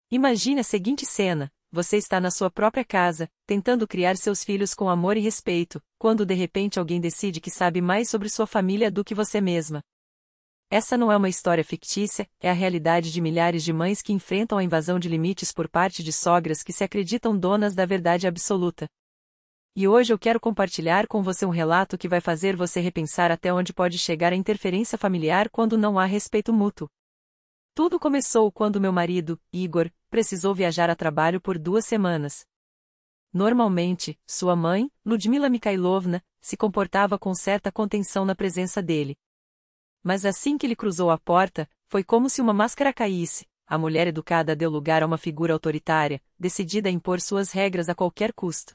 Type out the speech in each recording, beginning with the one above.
Imagine a seguinte cena: você está na sua própria casa, tentando criar seus filhos com amor e respeito, quando de repente alguém decide que sabe mais sobre sua família do que você mesma. Essa não é uma história fictícia, é a realidade de milhares de mães que enfrentam a invasão de limites por parte de sogras que se acreditam donas da verdade absoluta. E hoje eu quero compartilhar com você um relato que vai fazer você repensar até onde pode chegar a interferência familiar quando não há respeito mútuo. Tudo começou quando meu marido, Igor, precisou viajar a trabalho por 2 semanas. Normalmente, sua mãe, Ludmila Mikhailovna, se comportava com certa contenção na presença dele. Mas assim que ele cruzou a porta, foi como se uma máscara caísse. A mulher educada deu lugar a uma figura autoritária, decidida a impor suas regras a qualquer custo.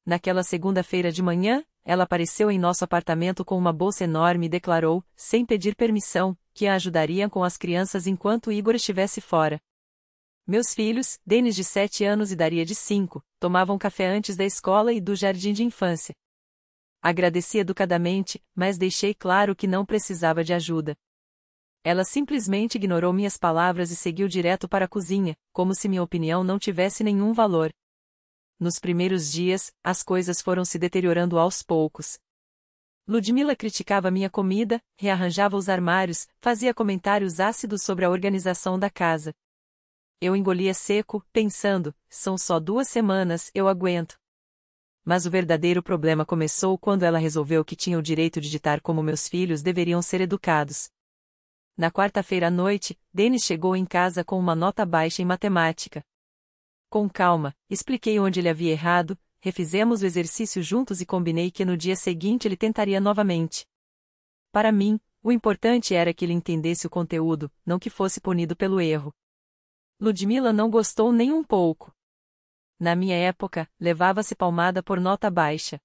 Naquela segunda-feira de manhã, ela apareceu em nosso apartamento com uma bolsa enorme e declarou, sem pedir permissão, que a ajudaria com as crianças enquanto Igor estivesse fora. Meus filhos, Denis de 7 anos e Daria de 5, tomavam café antes da escola e do jardim de infância. Agradeci educadamente, mas deixei claro que não precisava de ajuda. Ela simplesmente ignorou minhas palavras e seguiu direto para a cozinha, como se minha opinião não tivesse nenhum valor. Nos primeiros dias, as coisas foram se deteriorando aos poucos. Ludmila criticava minha comida, rearranjava os armários, fazia comentários ácidos sobre a organização da casa. Eu engolia seco, pensando, são só 2 semanas, eu aguento. Mas o verdadeiro problema começou quando ela resolveu que tinha o direito de ditar como meus filhos deveriam ser educados. Na quarta-feira à noite, Denis chegou em casa com uma nota baixa em matemática. Com calma, expliquei onde ele havia errado, refizemos o exercício juntos e combinei que no dia seguinte ele tentaria novamente. Para mim, o importante era que ele entendesse o conteúdo, não que fosse punido pelo erro. Ludmila não gostou nem um pouco. Na minha época, levava-se palmada por nota baixa.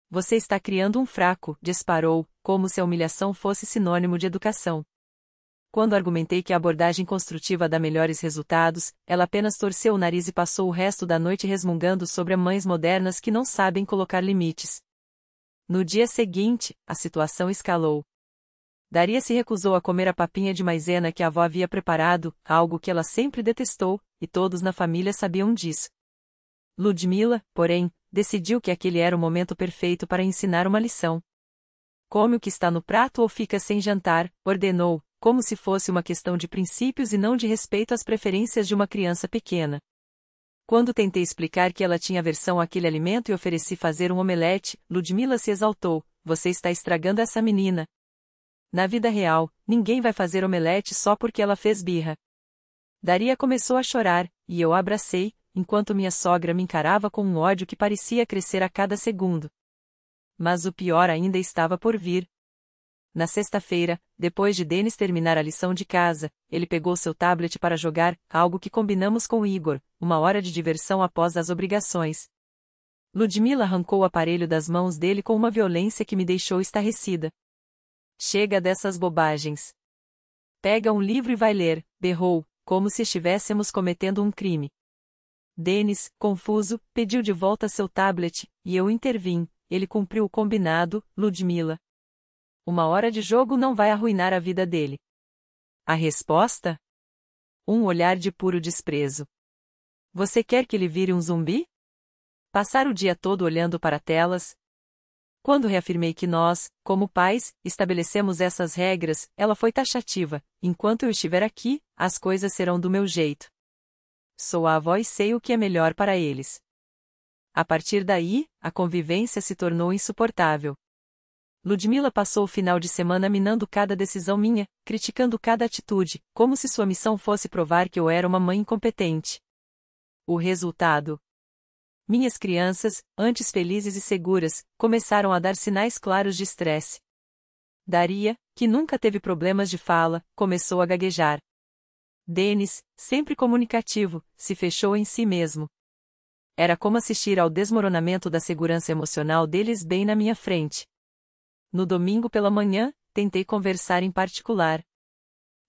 Você está criando um fraco, disparou, como se a humilhação fosse sinônimo de educação. Quando argumentei que a abordagem construtiva dá melhores resultados, ela apenas torceu o nariz e passou o resto da noite resmungando sobre mães modernas que não sabem colocar limites. No dia seguinte, a situação escalou. Daria se recusou a comer a papinha de maisena que a avó havia preparado, algo que ela sempre detestou, e todos na família sabiam disso. Ludmila, porém, decidiu que aquele era o momento perfeito para ensinar uma lição. Come o que está no prato ou fica sem jantar, ordenou, como se fosse uma questão de princípios e não de respeito às preferências de uma criança pequena. Quando tentei explicar que ela tinha aversão àquele alimento e ofereci fazer um omelete, Ludmila se exaltou, você está estragando essa menina. Na vida real, ninguém vai fazer omelete só porque ela fez birra. Daria começou a chorar, e eu a abracei, enquanto minha sogra me encarava com um ódio que parecia crescer a cada segundo. Mas o pior ainda estava por vir. Na sexta-feira, depois de Denis terminar a lição de casa, ele pegou seu tablet para jogar, algo que combinamos com Igor, uma hora de diversão após as obrigações. Ludmila arrancou o aparelho das mãos dele com uma violência que me deixou estarrecida. Chega dessas bobagens. Pega um livro e vai ler, berrou, como se estivéssemos cometendo um crime. Denis, confuso, pediu de volta seu tablet, e eu intervim, ele cumpriu o combinado, Ludmila. Uma hora de jogo não vai arruinar a vida dele. A resposta? Um olhar de puro desprezo. Você quer que ele vire um zumbi? Passar o dia todo olhando para telas? Quando reafirmei que nós, como pais, estabelecemos essas regras, ela foi taxativa, enquanto eu estiver aqui, as coisas serão do meu jeito. Sou a avó e sei o que é melhor para eles. A partir daí, a convivência se tornou insuportável. Ludmila passou o final de semana minando cada decisão minha, criticando cada atitude, como se sua missão fosse provar que eu era uma mãe incompetente. O resultado? Minhas crianças, antes felizes e seguras, começaram a dar sinais claros de estresse. Daria, que nunca teve problemas de fala, começou a gaguejar. Denis, sempre comunicativo, se fechou em si mesmo. Era como assistir ao desmoronamento da segurança emocional deles bem na minha frente. No domingo pela manhã, tentei conversar em particular.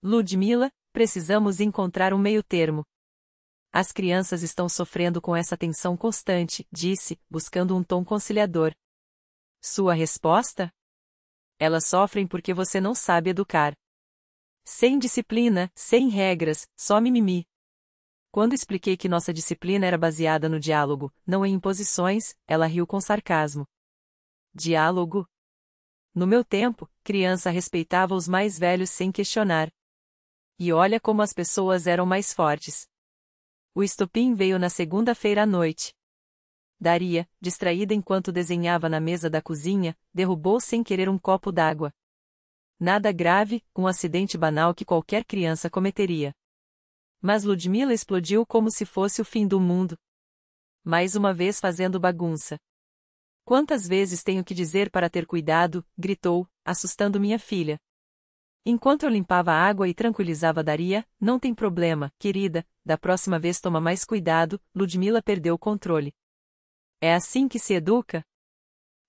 Ludmila, precisamos encontrar um meio-termo. As crianças estão sofrendo com essa tensão constante, disse, buscando um tom conciliador. Sua resposta? Elas sofrem porque você não sabe educar. Sem disciplina, sem regras, só mimimi. Quando expliquei que nossa disciplina era baseada no diálogo, não em imposições, ela riu com sarcasmo. Diálogo? No meu tempo, criança respeitava os mais velhos sem questionar. E olha como as pessoas eram mais fortes. O estopim veio na segunda-feira à noite. Daria, distraída enquanto desenhava na mesa da cozinha, derrubou sem querer um copo d'água. Nada grave, um acidente banal que qualquer criança cometeria. Mas Ludmila explodiu como se fosse o fim do mundo. Mais uma vez fazendo bagunça. Quantas vezes tenho que dizer para ter cuidado, gritou, assustando minha filha. Enquanto eu limpava a água e tranquilizava Daria, não tem problema, querida, da próxima vez toma mais cuidado, Ludmila perdeu o controle. É assim que se educa?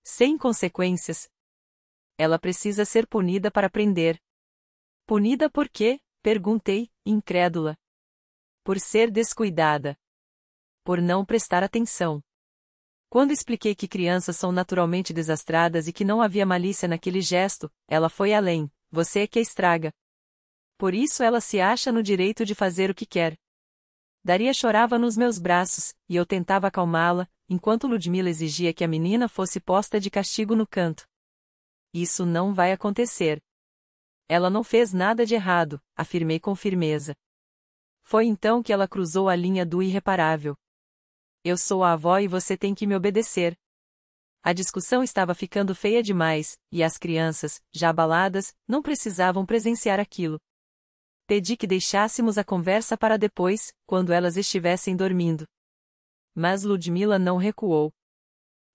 Sem consequências. Ela precisa ser punida para aprender. Punida por quê? Perguntei, incrédula. Por ser descuidada. Por não prestar atenção. Quando expliquei que crianças são naturalmente desastradas e que não havia malícia naquele gesto, ela foi além. Você é que a estraga. Por isso ela se acha no direito de fazer o que quer. Daria chorava nos meus braços, e eu tentava acalmá-la, enquanto Ludmila exigia que a menina fosse posta de castigo no canto. Isso não vai acontecer. Ela não fez nada de errado, afirmei com firmeza. Foi então que ela cruzou a linha do irreparável. Eu sou a avó e você tem que me obedecer. A discussão estava ficando feia demais, e as crianças, já abaladas, não precisavam presenciar aquilo. Pedi que deixássemos a conversa para depois, quando elas estivessem dormindo. Mas Ludmila não recuou.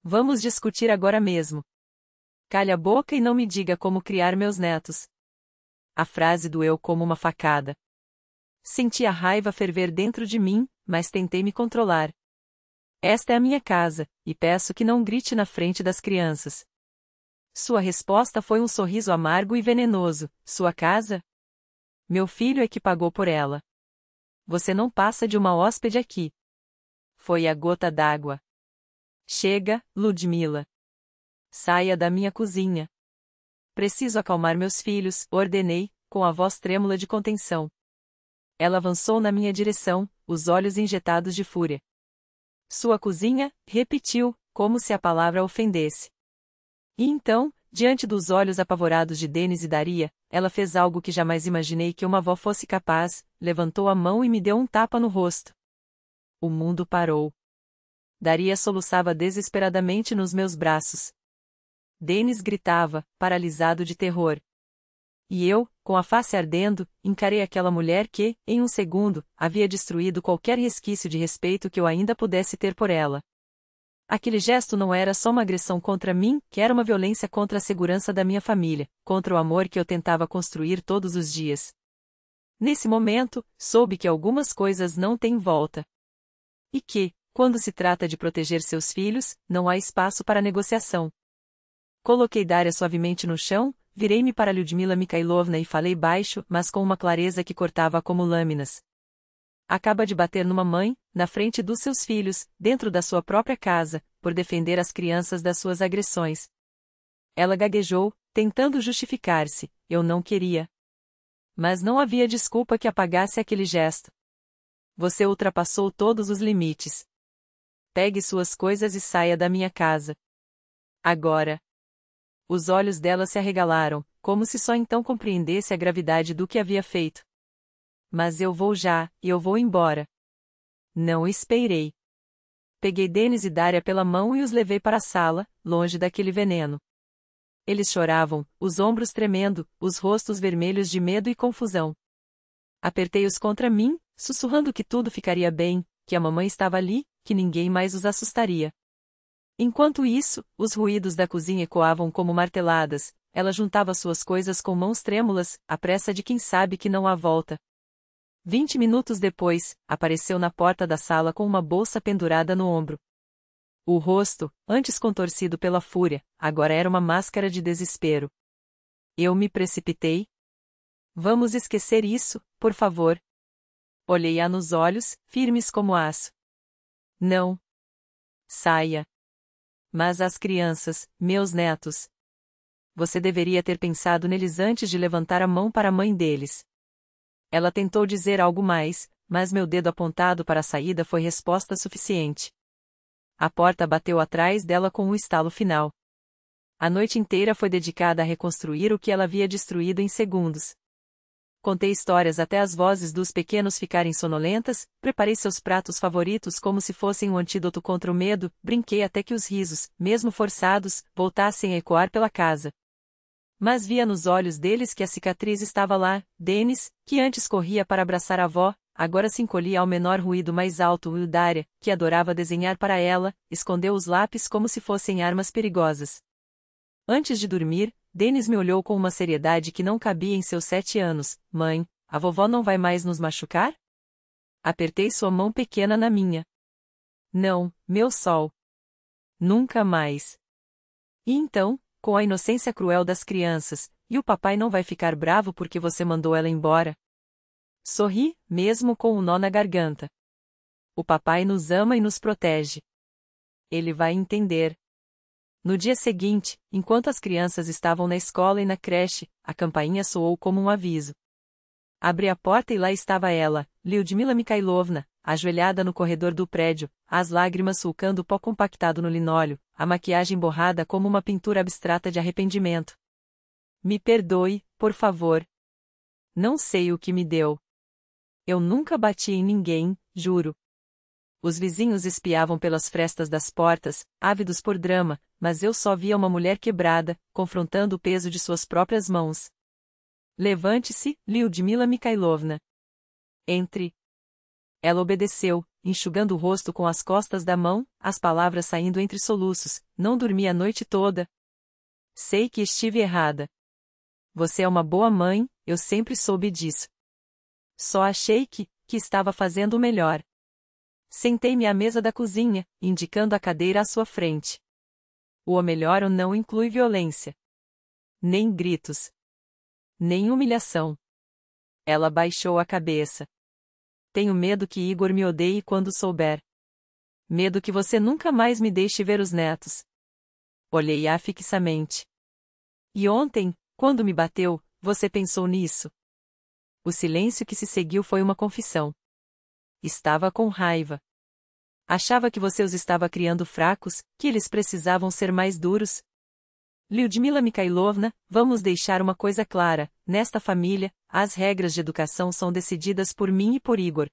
Vamos discutir agora mesmo. Calha a boca e não me diga como criar meus netos. A frase doeu como uma facada. Senti a raiva ferver dentro de mim, mas tentei me controlar. Esta é a minha casa, e peço que não grite na frente das crianças. Sua resposta foi um sorriso amargo e venenoso. Sua casa? Meu filho é que pagou por ela. Você não passa de uma hóspede aqui. Foi a gota d'água. Chega, Ludmila. Saia da minha cozinha. Preciso acalmar meus filhos, ordenei, com a voz trêmula de contenção. Ela avançou na minha direção, os olhos injetados de fúria. Sua cozinha, repetiu, como se a palavra a ofendesse. E então, diante dos olhos apavorados de Denis e Daria, ela fez algo que jamais imaginei que uma avó fosse capaz, levantou a mão e me deu um tapa no rosto. O mundo parou. Daria soluçava desesperadamente nos meus braços. Denis gritava, paralisado de terror. E eu, com a face ardendo, encarei aquela mulher que, em um segundo, havia destruído qualquer resquício de respeito que eu ainda pudesse ter por ela. Aquele gesto não era só uma agressão contra mim, que era uma violência contra a segurança da minha família, contra o amor que eu tentava construir todos os dias. Nesse momento, soube que algumas coisas não têm volta. E que, quando se trata de proteger seus filhos, não há espaço para negociação. Coloquei Daria suavemente no chão, virei-me para Lyudmila Mikhailovna e falei baixo, mas com uma clareza que cortava como lâminas. Acaba de bater numa mãe, na frente dos seus filhos, dentro da sua própria casa, por defender as crianças das suas agressões. Ela gaguejou, tentando justificar-se, eu não queria. Mas não havia desculpa que apagasse aquele gesto. Você ultrapassou todos os limites. Pegue suas coisas e saia da minha casa. Agora. Os olhos dela se arregalaram, como se só então compreendesse a gravidade do que havia feito. Mas eu vou já, e eu vou embora. Não esperei. Peguei Denis e Daria pela mão e os levei para a sala, longe daquele veneno. Eles choravam, os ombros tremendo, os rostos vermelhos de medo e confusão. Apertei-os contra mim, sussurrando que tudo ficaria bem, que a mamãe estava ali, que ninguém mais os assustaria. Enquanto isso, os ruídos da cozinha ecoavam como marteladas, ela juntava suas coisas com mãos trêmulas, à pressa de quem sabe que não há volta. 20 minutos depois, apareceu na porta da sala com uma bolsa pendurada no ombro. O rosto, antes contorcido pela fúria, agora era uma máscara de desespero. Eu me precipitei. Vamos esquecer isso, por favor. Olhei-a nos olhos, firmes como aço. Não. Saia. Mas as crianças, meus netos. Você deveria ter pensado neles antes de levantar a mão para a mãe deles. Ela tentou dizer algo mais, mas meu dedo apontado para a saída foi resposta suficiente. A porta bateu atrás dela com um estalo final. A noite inteira foi dedicada a reconstruir o que ela havia destruído em segundos. Contei histórias até as vozes dos pequenos ficarem sonolentas, preparei seus pratos favoritos como se fossem um antídoto contra o medo, brinquei até que os risos, mesmo forçados, voltassem a ecoar pela casa. Mas via nos olhos deles que a cicatriz estava lá. Dennis, que antes corria para abraçar a avó, agora se encolhia ao menor ruído mais alto. Daria, que adorava desenhar para ela, escondeu os lápis como se fossem armas perigosas. Antes de dormir, Dennis me olhou com uma seriedade que não cabia em seus 7 anos. Mãe, a vovó não vai mais nos machucar? Apertei sua mão pequena na minha. Não, meu sol. Nunca mais. E então, com a inocência cruel das crianças, e o papai não vai ficar bravo porque você mandou ela embora? Sorri, mesmo com um nó na garganta. O papai nos ama e nos protege. Ele vai entender. No dia seguinte, enquanto as crianças estavam na escola e na creche, a campainha soou como um aviso. Abri a porta e lá estava ela, Lyudmila Mikhailovna, ajoelhada no corredor do prédio, as lágrimas sulcando o pó compactado no linóleo, a maquiagem borrada como uma pintura abstrata de arrependimento. Me perdoe, por favor. Não sei o que me deu. Eu nunca bati em ninguém, juro. Os vizinhos espiavam pelas frestas das portas, ávidos por drama, mas eu só via uma mulher quebrada, confrontando o peso de suas próprias mãos. Levante-se, Lyudmila Mikhailovna. Entre. Ela obedeceu, enxugando o rosto com as costas da mão, as palavras saindo entre soluços. Não dormi a noite toda. Sei que estive errada. Você é uma boa mãe, eu sempre soube disso. Só achei que estava fazendo o melhor. Sentei-me à mesa da cozinha, indicando a cadeira à sua frente. O melhor não inclui violência. Nem gritos. Nem humilhação. Ela baixou a cabeça. Tenho medo que Igor me odeie quando souber. Medo que você nunca mais me deixe ver os netos. Olhei-a fixamente. E ontem, quando me bateu, você pensou nisso? O silêncio que se seguiu foi uma confissão. Estava com raiva. Achava que você os estava criando fracos, que eles precisavam ser mais duros. Lyudmila Mikhailovna, vamos deixar uma coisa clara, nesta família, as regras de educação são decididas por mim e por Igor.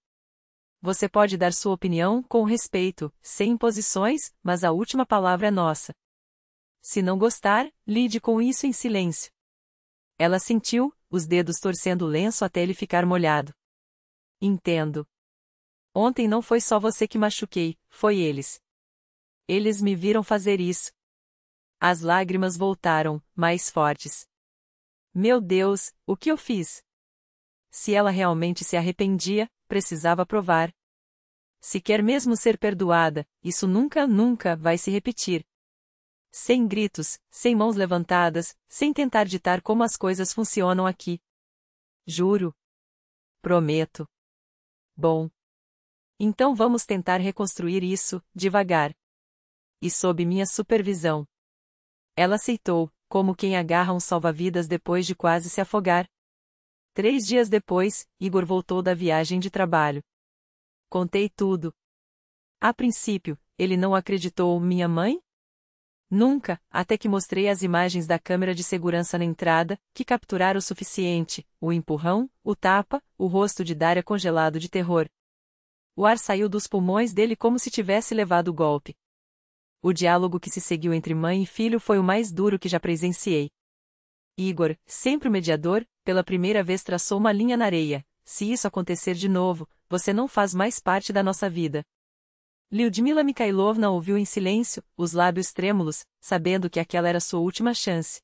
Você pode dar sua opinião com respeito, sem imposições, mas a última palavra é nossa. Se não gostar, lide com isso em silêncio. Ela sentiu, os dedos torcendo o lenço até ele ficar molhado. Entendo. Ontem não foi só você que machuquei, foi eles. Eles me viram fazer isso. As lágrimas voltaram, mais fortes. Meu Deus, o que eu fiz? Se ela realmente se arrependia, precisava provar. Se quer mesmo ser perdoada, isso nunca vai se repetir. Sem gritos, sem mãos levantadas, sem tentar ditar como as coisas funcionam aqui. Juro. Prometo. Bom. Então vamos tentar reconstruir isso, devagar. E sob minha supervisão. Ela aceitou, como quem agarra um salva-vidas depois de quase se afogar. 3 dias depois, Igor voltou da viagem de trabalho. Contei tudo. A princípio, ele não acreditou minha mãe? Nunca, até que mostrei as imagens da câmera de segurança na entrada, que capturaram o suficiente, o empurrão, o tapa, o rosto de Daria congelado de terror. O ar saiu dos pulmões dele como se tivesse levado o golpe. O diálogo que se seguiu entre mãe e filho foi o mais duro que já presenciei. Igor, sempre o mediador, pela primeira vez traçou uma linha na areia. Se isso acontecer de novo, você não faz mais parte da nossa vida. Lyudmila Mikhailovna ouviu em silêncio, os lábios trêmulos, sabendo que aquela era sua última chance.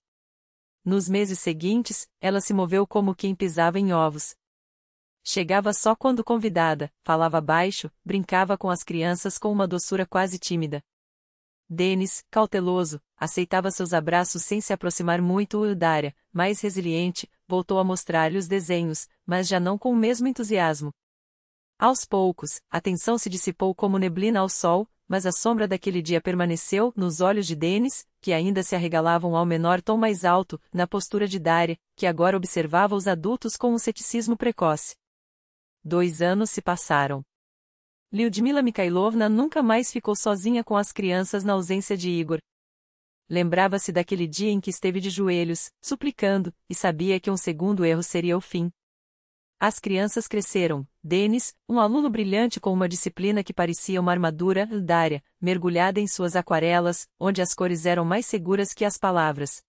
Nos meses seguintes, ela se moveu como quem pisava em ovos. Chegava só quando convidada, falava baixo, brincava com as crianças com uma doçura quase tímida. Dennis, cauteloso, aceitava seus abraços sem se aproximar muito. Daria, mais resiliente, voltou a mostrar-lhe os desenhos, mas já não com o mesmo entusiasmo. Aos poucos, a tensão se dissipou como neblina ao sol, mas a sombra daquele dia permaneceu nos olhos de Dennis, que ainda se arregalavam ao menor tom mais alto, na postura de Daria, que agora observava os adultos com um ceticismo precoce. 2 anos se passaram. Lyudmila Mikhailovna nunca mais ficou sozinha com as crianças na ausência de Igor. Lembrava-se daquele dia em que esteve de joelhos, suplicando, e sabia que um segundo erro seria o fim. As crianças cresceram. Denis, um aluno brilhante com uma disciplina que parecia uma armadura, Dária, mergulhada em suas aquarelas, onde as cores eram mais seguras que as palavras.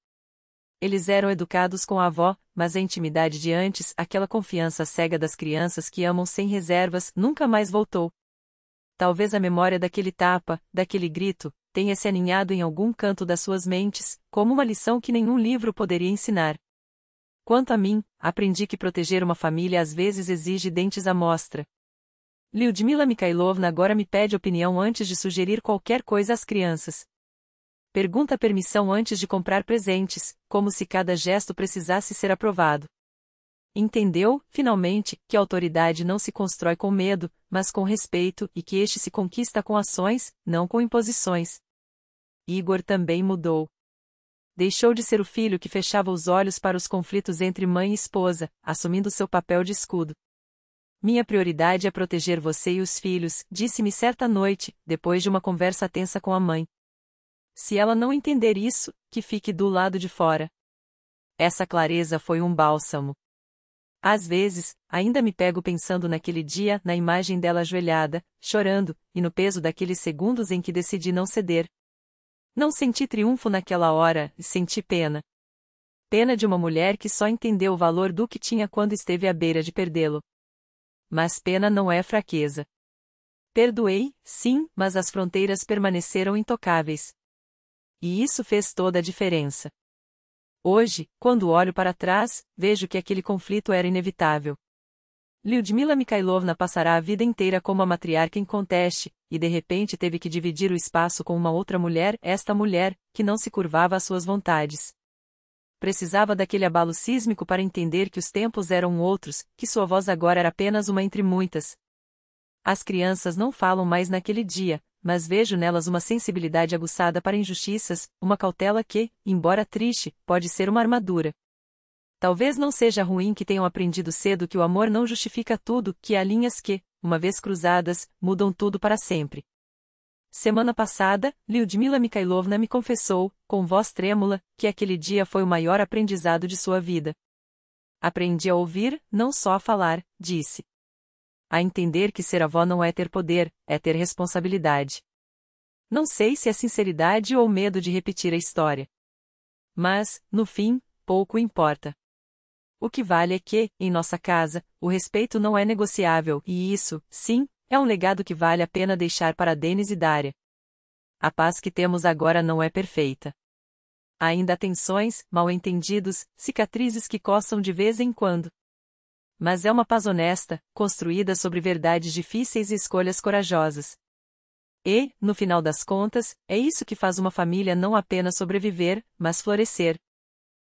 Eles eram educados com a avó, mas a intimidade de antes, aquela confiança cega das crianças que amam sem reservas, nunca mais voltou. Talvez a memória daquele tapa, daquele grito, tenha se aninhado em algum canto das suas mentes, como uma lição que nenhum livro poderia ensinar. Quanto a mim, aprendi que proteger uma família às vezes exige dentes à mostra. Lyudmila Mikhailovna agora me pede opinião antes de sugerir qualquer coisa às crianças. Pergunta permissão antes de comprar presentes, como se cada gesto precisasse ser aprovado. Entendeu, finalmente, que a autoridade não se constrói com medo, mas com respeito, e que este se conquista com ações, não com imposições. Igor também mudou. Deixou de ser o filho que fechava os olhos para os conflitos entre mãe e esposa, assumindo seu papel de escudo. Minha prioridade é proteger você e os filhos, disse-me certa noite, depois de uma conversa tensa com a mãe. Se ela não entender isso, que fique do lado de fora. Essa clareza foi um bálsamo. Às vezes, ainda me pego pensando naquele dia, na imagem dela ajoelhada, chorando, e no peso daqueles segundos em que decidi não ceder. Não senti triunfo naquela hora, senti pena. Pena de uma mulher que só entendeu o valor do que tinha quando esteve à beira de perdê-lo. Mas pena não é fraqueza. Perdoei, sim, mas as fronteiras permaneceram intocáveis. E isso fez toda a diferença. Hoje, quando olho para trás, vejo que aquele conflito era inevitável. Lyudmila Mikhailovna passará a vida inteira como a matriarca inconteste, e de repente teve que dividir o espaço com uma outra mulher, esta mulher, que não se curvava às suas vontades. Precisava daquele abalo sísmico para entender que os tempos eram outros, que sua voz agora era apenas uma entre muitas. As crianças não falam mais naquele dia, mas vejo nelas uma sensibilidade aguçada para injustiças, uma cautela que, embora triste, pode ser uma armadura. Talvez não seja ruim que tenham aprendido cedo que o amor não justifica tudo, que há linhas que, uma vez cruzadas, mudam tudo para sempre. Semana passada, Lyudmila Mikhailovna me confessou, com voz trêmula, que aquele dia foi o maior aprendizado de sua vida. Aprendi a ouvir, não só a falar, disse. A entender que ser avó não é ter poder, é ter responsabilidade. Não sei se é sinceridade ou medo de repetir a história. Mas, no fim, pouco importa. O que vale é que, em nossa casa, o respeito não é negociável, e isso, sim, é um legado que vale a pena deixar para Denis e Dária. A paz que temos agora não é perfeita. Ainda há tensões, mal-entendidos, cicatrizes que coçam de vez em quando. Mas é uma paz honesta, construída sobre verdades difíceis e escolhas corajosas. E, no final das contas, é isso que faz uma família não apenas sobreviver, mas florescer.